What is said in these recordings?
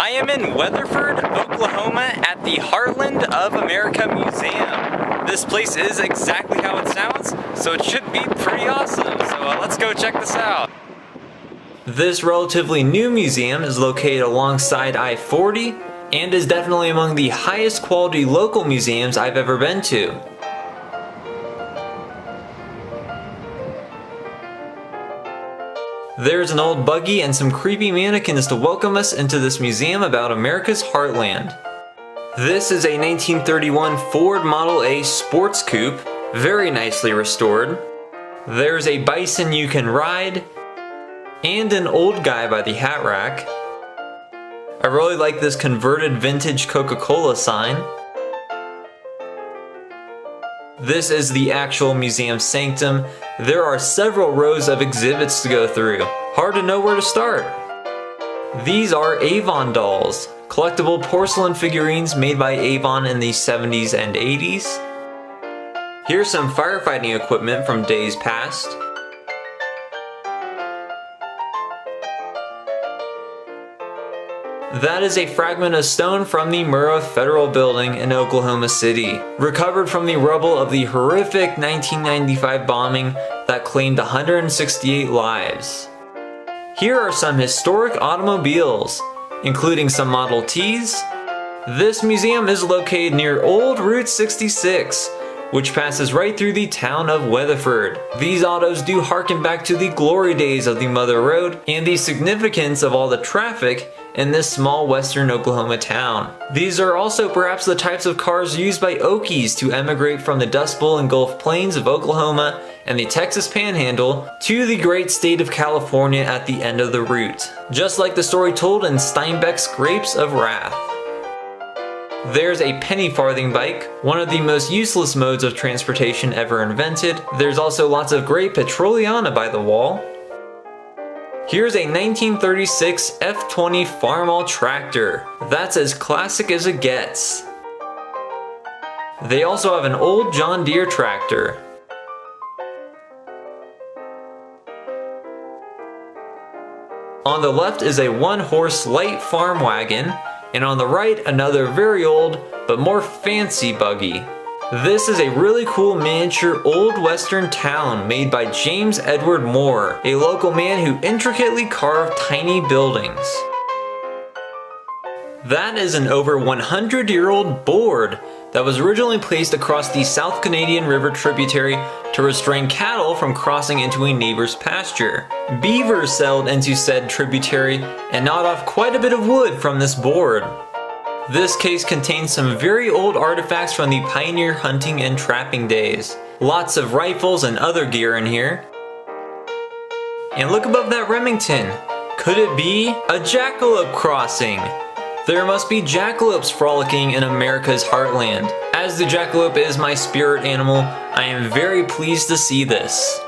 I am in Weatherford, Oklahoma at the Heartland of America Museum. This place is exactly how it sounds, so it should be pretty awesome. So let's go check this out. This relatively new museum is located alongside I-40 and is definitely among the highest quality local museums I've ever been to. There's an old buggy and some creepy mannequins to welcome us into this museum about America's heartland. This is a 1931 Ford Model A sports coupe, very nicely restored. There's a bison you can ride, and an old guy by the hat rack. I really like this converted vintage Coca-Cola sign. This is the actual museum sanctum. There are several rows of exhibits to go through. Hard to know where to start. These are Avon dolls, collectible porcelain figurines made by Avon in the 70s and 80s. Here's some firefighting equipment from days past. That is a fragment of stone from the Murrah Federal Building in Oklahoma City, recovered from the rubble of the horrific 1995 bombing that claimed 168 lives. Here are some historic automobiles, including some Model Ts. This museum is located near Old Route 66, which passes right through the town of Weatherford. These autos do harken back to the glory days of the Mother Road and the significance of all the traffic in this small western Oklahoma town. These are also perhaps the types of cars used by Okies to emigrate from the Dust Bowl and Gulf Plains of Oklahoma and the Texas Panhandle to the great state of California at the end of the route, just like the story told in Steinbeck's Grapes of Wrath. There's a penny farthing bike, one of the most useless modes of transportation ever invented. There's also lots of great Petroliana by the wall. Here's a 1936 F-20 Farmall tractor. That's as classic as it gets. They also have an old John Deere tractor. On the left is a one-horse light farm wagon, and on the right another very old but more fancy buggy. This is a really cool miniature old western town made by James Edward Moore, a local man who intricately carved tiny buildings. That is an over 100-year-old board that was originally placed across the South Canadian River tributary to restrain cattle from crossing into a neighbor's pasture. Beavers settled into said tributary and gnawed off quite a bit of wood from this board. This case contains some very old artifacts from the pioneer hunting and trapping days. Lots of rifles and other gear in here. And look above that Remington. Could it be a jackalope crossing? There must be jackalopes frolicking in America's heartland. As the jackalope is my spirit animal, I am very pleased to see this.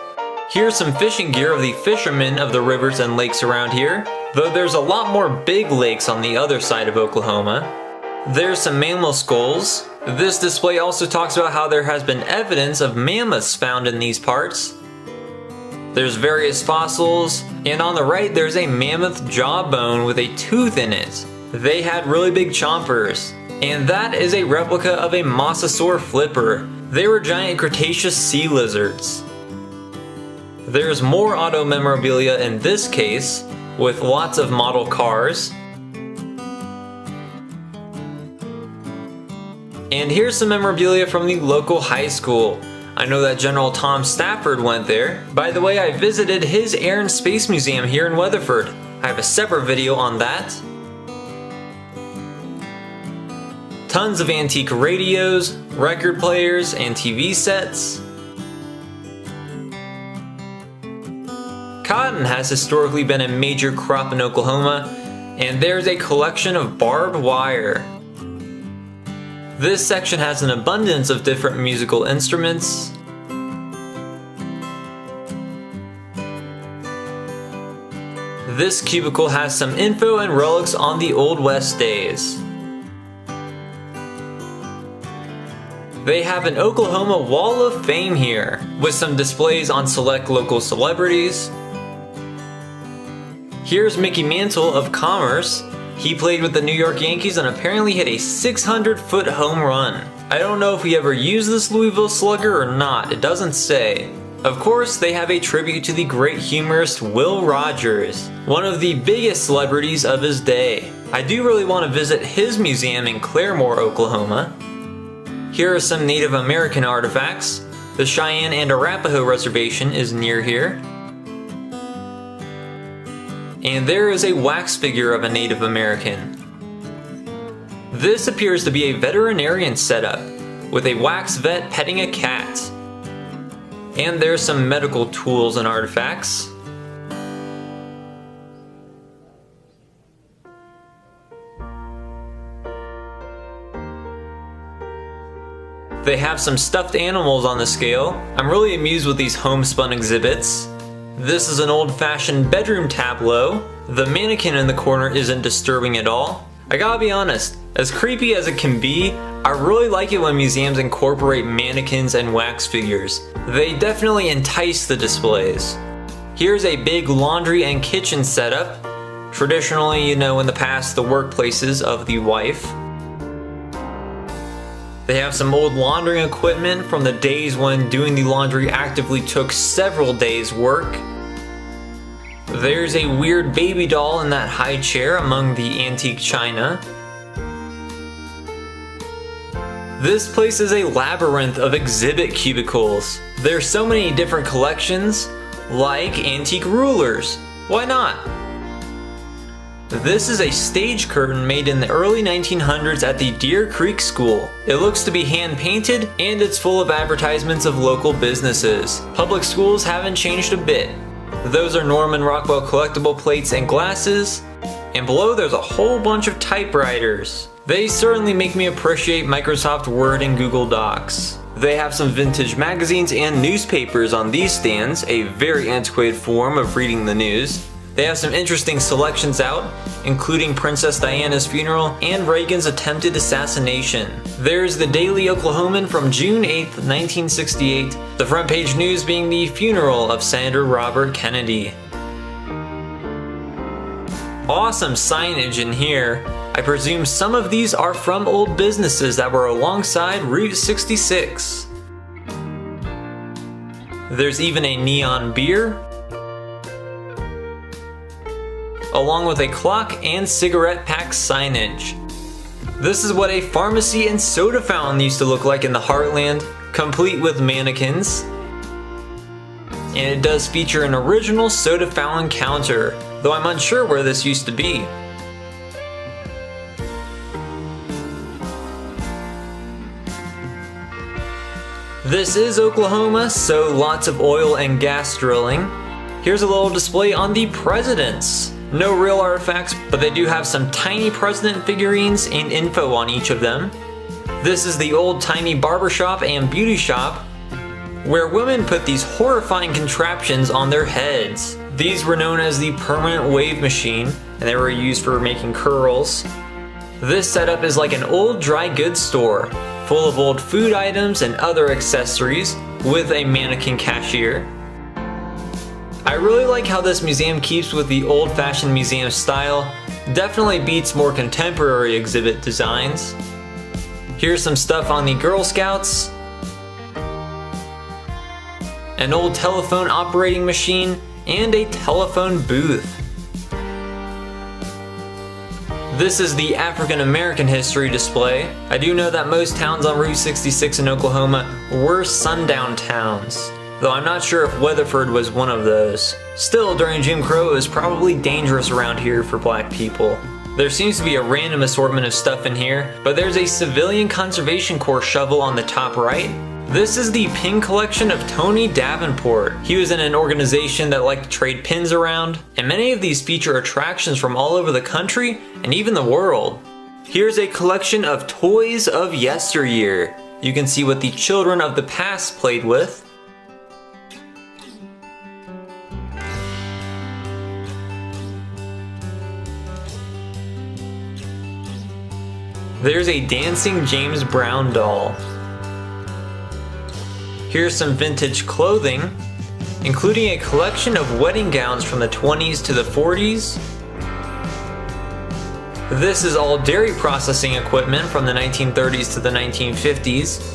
Here's some fishing gear of the fishermen of the rivers and lakes around here, though there's a lot more big lakes on the other side of Oklahoma. There's some mammal skulls. This display also talks about how there has been evidence of mammoths found in these parts. There's various fossils, and on the right there's a mammoth jawbone with a tooth in it. They had really big chompers. And that is a replica of a mosasaur flipper. They were giant Cretaceous sea lizards. There's more auto memorabilia in this case, with lots of model cars. And here's some memorabilia from the local high school. I know that General Tom Stafford went there. By the way, I visited his Air and Space Museum here in Weatherford. I have a separate video on that. Tons of antique radios, record players, and TV sets. Cotton has historically been a major crop in Oklahoma, and there's a collection of barbed wire. This section has an abundance of different musical instruments. This cubicle has some info and relics on the Old West days. They have an Oklahoma Wall of Fame here, with some displays on select local celebrities. Here's Mickey Mantle of Commerce, He played with the New York Yankees and apparently hit a 600-foot home run. I don't know if he ever used this Louisville Slugger or not, it doesn't say. Of course, they have a tribute to the great humorist Will Rogers, one of the biggest celebrities of his day. I do really want to visit his museum in Claremore, Oklahoma. Here are some Native American artifacts. The Cheyenne and Arapaho Reservation is near here. And there is a wax figure of a Native American. This appears to be a veterinarian setup, with a wax vet petting a cat. And there's some medical tools and artifacts. They have some stuffed animals on the scale. I'm really amused with these homespun exhibits. This is an old-fashioned bedroom tableau. The mannequin in the corner isn't disturbing at all. I gotta be honest, as creepy as it can be, I really like it when museums incorporate mannequins and wax figures. They definitely entice the displays. Here's a big laundry and kitchen setup. Traditionally, in the past, the workplaces of the wife. They have some old laundering equipment from the days when doing the laundry actively took several days' work. There's a weird baby doll in that high chair among the antique china. This place is a labyrinth of exhibit cubicles. There's so many different collections, like antique rulers. Why not? This is a stage curtain made in the early 1900s at the Deer Creek School. It looks to be hand painted and it's full of advertisements of local businesses. Public schools haven't changed a bit. Those are Norman Rockwell collectible plates and glasses, and below there's a whole bunch of typewriters. They certainly make me appreciate Microsoft Word and Google Docs. They have some vintage magazines and newspapers on these stands, a very antiquated form of reading the news. They have some interesting selections out, including Princess Diana's funeral and Reagan's attempted assassination. There's the Daily Oklahoman from June 8, 1968, the front page news being the funeral of Senator Robert Kennedy. Awesome signage in here. I presume some of these are from old businesses that were alongside Route 66. There's even a neon beer, along with a clock and cigarette pack signage. This is what a pharmacy and soda fountain used to look like in the Heartland, complete with mannequins. And it does feature an original soda fountain counter, though I'm unsure where this used to be. This is Oklahoma, so lots of oil and gas drilling. Here's a little display on the presidents. No real artifacts, but they do have some tiny president figurines and info on each of them. This is the old-timey barbershop and beauty shop, where women put these horrifying contraptions on their heads. These were known as the permanent wave machine, and they were used for making curls. This setup is like an old dry goods store, full of old food items and other accessories, with a mannequin cashier. I really like how this museum keeps with the old-fashioned museum style. Definitely beats more contemporary exhibit designs. Here's some stuff on the Girl Scouts, an old telephone operating machine, and a telephone booth. This is the African American history display. I do know that most towns on Route 66 in Oklahoma were sundown towns, though I'm not sure if Weatherford was one of those. Still, during Jim Crow, it was probably dangerous around here for black people. There seems to be a random assortment of stuff in here, but there's a Civilian Conservation Corps shovel on the top right. This is the pin collection of Tony Davenport. He was in an organization that liked to trade pins around, and many of these feature attractions from all over the country and even the world. Here's a collection of toys of yesteryear. You can see what the children of the past played with. There's a dancing James Brown doll. Here's some vintage clothing, including a collection of wedding gowns from the 20s to the 40s. This is all dairy processing equipment from the 1930s to the 1950s.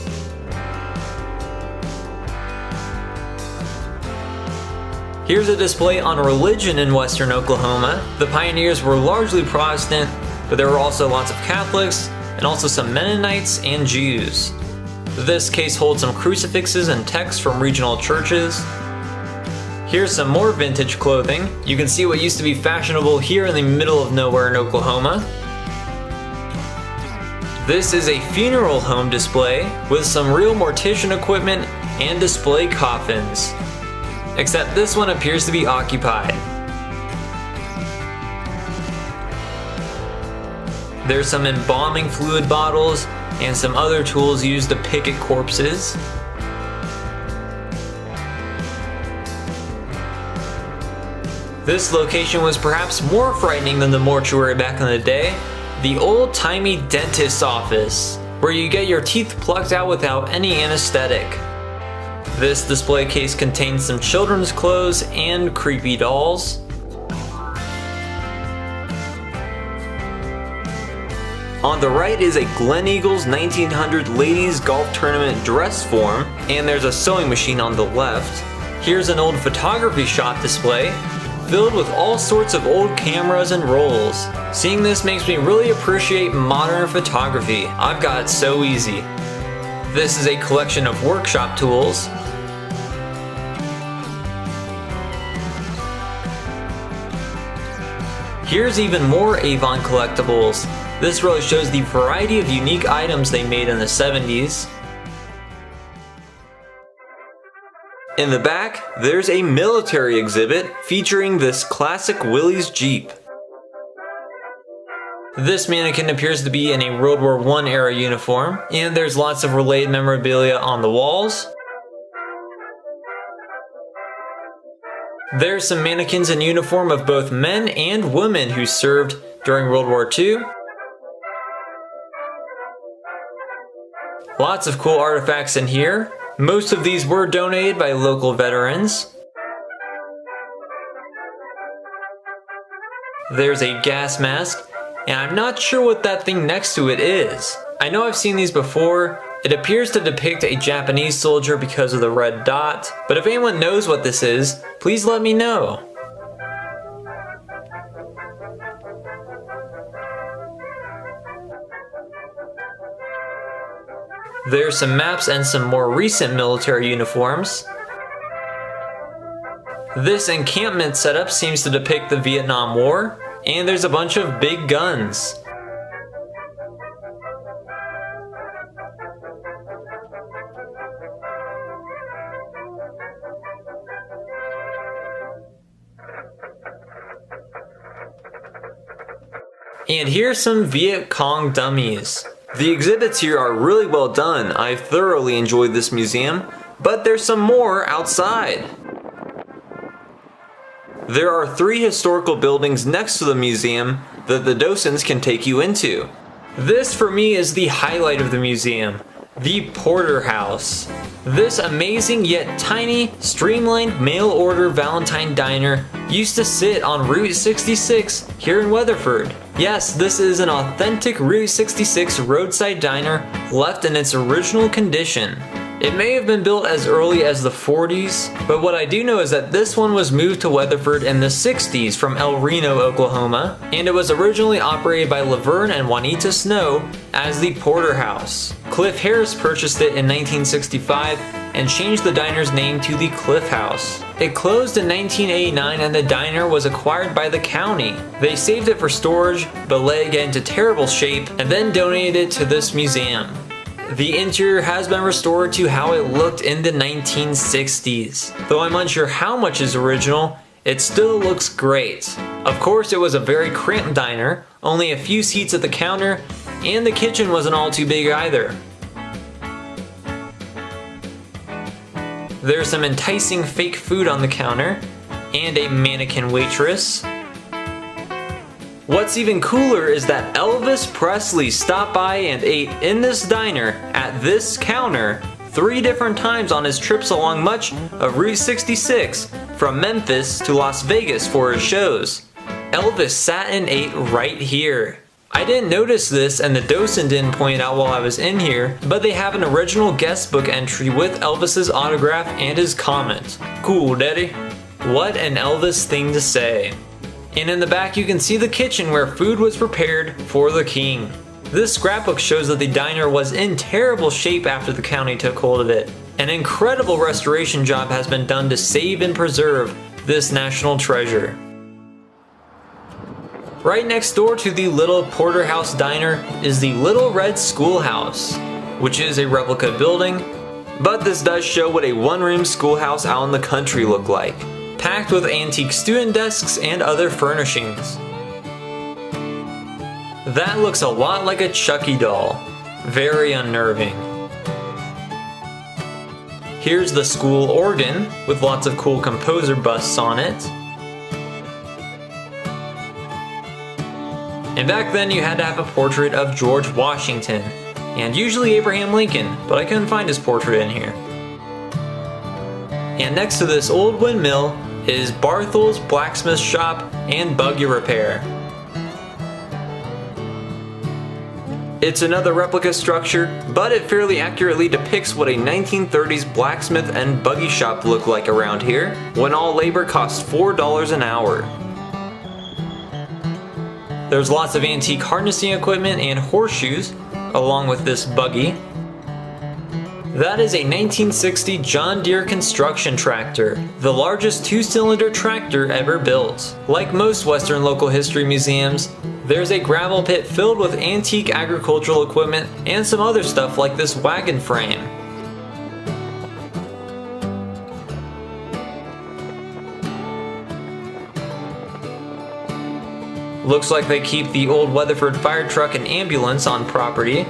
Here's a display on religion in western Oklahoma. The pioneers were largely Protestant, but there were also lots of Catholics and also some Mennonites and Jews. This case holds some crucifixes and texts from regional churches. Here's some more vintage clothing. You can see what used to be fashionable here in the middle of nowhere in Oklahoma. This is a funeral home display with some real mortician equipment and display coffins. Except this one appears to be occupied. There's some embalming fluid bottles and some other tools used to picket corpses. This location was perhaps more frightening than the mortuary back in the day. The old-timey dentist's office, where you get your teeth plucked out without any anesthetic. This display case contains some children's clothes and creepy dolls. On the right is a Glen Eagles 1900 ladies golf tournament dress form, and there's a sewing machine on the left. Here's an old photography shop display, filled with all sorts of old cameras and rolls. Seeing this makes me really appreciate modern photography. I've got it so easy. This is a collection of workshop tools. Here's even more Avon collectibles. This really shows the variety of unique items they made in the 70s. In the back, there's a military exhibit featuring this classic Willys Jeep. This mannequin appears to be in a World War I era uniform, and there's lots of related memorabilia on the walls. There's some mannequins in uniform of both men and women who served during World War II. Lots of cool artifacts in here. Most of these were donated by local veterans. There's a gas mask, and I'm not sure what that thing next to it is. I know I've seen these before. It appears to depict a Japanese soldier because of the red dot, but if anyone knows what this is, please let me know. There's some maps and some more recent military uniforms. This encampment setup seems to depict the Vietnam War, and there's a bunch of big guns. And here's some Viet Cong dummies. The exhibits here are really well done. I thoroughly enjoyed this museum, but there's some more outside. There are 3 historical buildings next to the museum that the docents can take you into. This for me is the highlight of the museum, the Porterhouse. This amazing yet tiny, streamlined mail-order Valentine diner used to sit on Route 66 here in Weatherford. Yes, this is an authentic Route 66 roadside diner left in its original condition. It may have been built as early as the 40s, but what I do know is that this one was moved to Weatherford in the 60s from El Reno, Oklahoma, and it was originally operated by Laverne and Juanita Snow as the Porterhouse. Cliff Harris purchased it in 1965 and changed the diner's name to the Cliff House. It closed in 1989 and the diner was acquired by the county. They saved it for storage, but let it get into terrible shape and then donated it to this museum. The interior has been restored to how it looked in the 1960s. Though I'm unsure how much is original, it still looks great. Of course, it was a very cramped diner, only a few seats at the counter, and the kitchen wasn't all too big either. There's some enticing fake food on the counter, and a mannequin waitress. What's even cooler is that Elvis Presley stopped by and ate in this diner at this counter 3 different times on his trips along much of Route 66 from Memphis to Las Vegas for his shows. Elvis sat and ate right here. I didn't notice this and the docent didn't point it out while I was in here, but they have an original guest book entry with Elvis's autograph and his comment. Cool, daddy. What an Elvis thing to say. And in the back you can see the kitchen where food was prepared for the king. This scrapbook shows that the diner was in terrible shape after the county took hold of it. An incredible restoration job has been done to save and preserve this national treasure. Right next door to the little Porterhouse diner is the Little Red Schoolhouse, which is a replica building, but this does show what a one-room schoolhouse out in the country looked like, packed with antique student desks and other furnishings. That looks a lot like a Chucky doll. Very unnerving. Here's the school organ with lots of cool composer busts on it. And back then you had to have a portrait of George Washington, and usually Abraham Lincoln, but I couldn't find his portrait in here. And next to this old windmill is Bartles' blacksmith shop and buggy repair. It's another replica structure, but it fairly accurately depicts what a 1930s blacksmith and buggy shop looked like around here, when all labor cost $4 an hour. There's lots of antique harnessing equipment and horseshoes, along with this buggy. That is a 1960 John Deere construction tractor, the largest two-cylinder tractor ever built. Like most Western local history museums, there's a gravel pit filled with antique agricultural equipment and some other stuff like this wagon frame. Looks like they keep the old Weatherford fire truck and ambulance on property.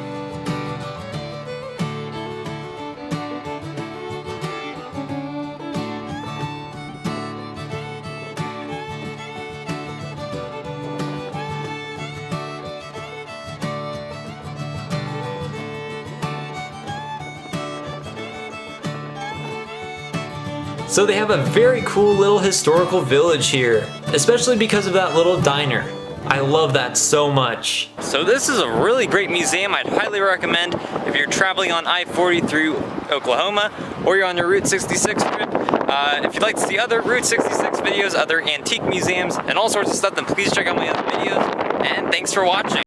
So they have a very cool little historical village here, especially because of that little diner. I love that so much. So this is a really great museum I'd highly recommend if you're traveling on I-40 through Oklahoma or you're on your Route 66 trip. If you'd like to see other Route 66 videos, other antique museums, and all sorts of stuff, then please check out my other videos. And thanks for watching.